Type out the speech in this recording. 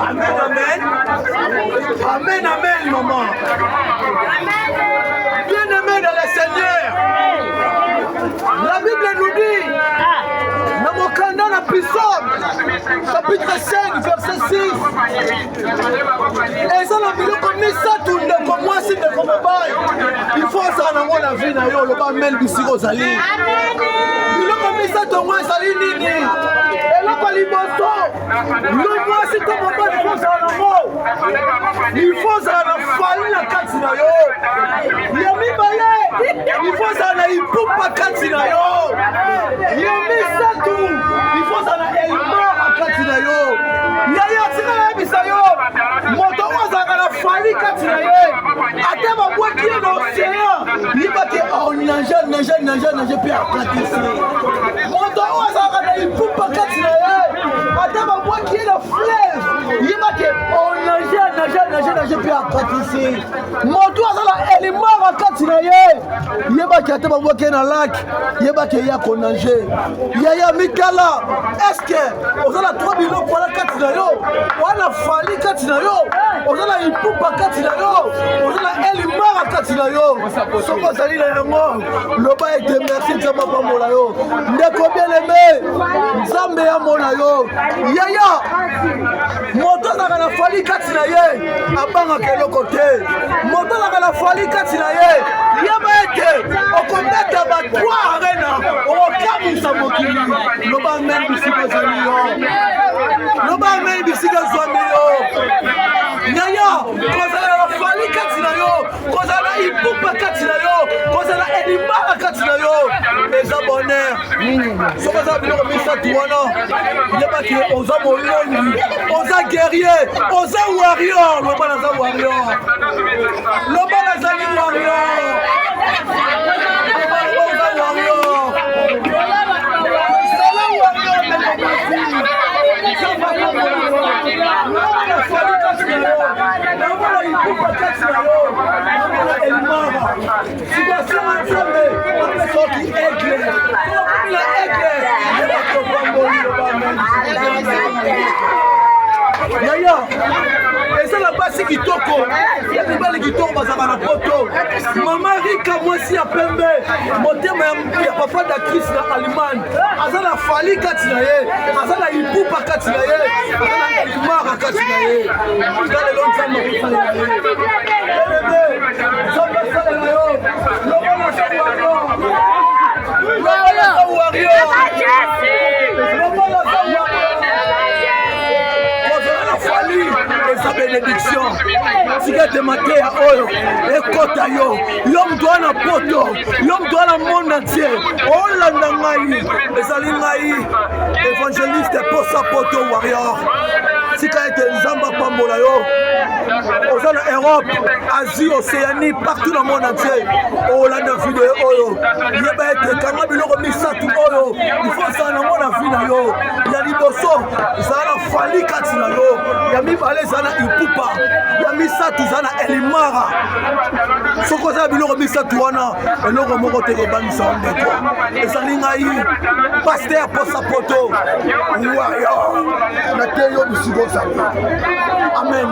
Amen, amen. Amen, amen, maman. Bien-aimé dans le Seigneur, la Bible nous dit, dans mon canal à Psalm, chapitre 5, verset 6, et ça n'a plus comme ça, tout le monde, moi, si le comme il faut ça dans mon avis, le bas mel du sirop salé. Il a comme ça, ton moins salé, nini. Et là, pas les bossons. Le mois, si ton maman, il faut ça dans le mot. Il faut ça dans le fallu, la katina yo. Il y a mis baillé. Il faut ça dans le poupa katina yo. Il y a mis ça tout. Il faut ça dans le katina yo. Il y a tiré la misa yo. Moto was à la fallu katina yo. Attends, ma boîte qui est dans l'océan. Il va que oh nage puis aplatir ici. Moto was à la poupa katina yo. Attends, ma boîte qui est dans fleuve. Il va que oh nage puis aplatir ici. Moto was à la élément à katina yo. Il va que attends, ma boîte qui est dans lac. Il va que y a qu'on nage. Yaya Mikala. Est-ce que on a la 3 millions pour la katina yo. On a fallu katina yo. On a la poupa katina yo. On a la élément à katina yo. Soko sali na yango. Loba ete merci nzamba pa mola yo. Ndeko bien aimé. Nzambe ya mola yo. Yaya. Moto na na fali katina ye. Abanga keloko te. Moto na na fali katina ye. Yaba ete okometa ba 3 arena. Okamusa mokili. Loba men bisiko sali yo. Loba men bisiko zombi yo. Yaya. Kozala na fali katina yo. Kozala ipupa katina yo. Kozala edimara katina yo. Les abonnés. Sokoza biloko misatu wana. Yeba ki oza molongi. Oza guerrier. Oza warrior. Loba na za warrior. Loba na za warrior. Oza warrior. Sala warrior. Yaya, et ça la base qui toko. Il y a des balles qui tombent dans la poto. Maman Rika, moi si à Pembe, mon thème est papa d'actrice en Allemagne. Azala Fali Katinaye, Azala Ipupa Katinaye, Azala Imara Katinaye. Dans les longs temps, sa bénédiction. Si tu as maté à Oyo, écoute yo, l'homme doit na poto, l'homme doit na monde entier. Oh là nangai, les alingai, évangéliste pour sa poto warrior. Si tu as été Zamba Pambola yo, aux Europe, Asie, Océanie, partout dans le monde entier. Oh là dans vidéo Oyo, il y a été quand même le remis ça tout Oyo. Il faut ça dans mon vie yo. Il y a liboso, ça na fali katina yo. Il y a mis balé ça na ipupa. Il y a mis ça tout ça na elimara. Soko ça bilo remis ça tout wana. Et le remoko te rebani ça on déco. Et ça lingai pasteur pour sa poto. Ouah yo. Na te yo bisigo ça. Amen.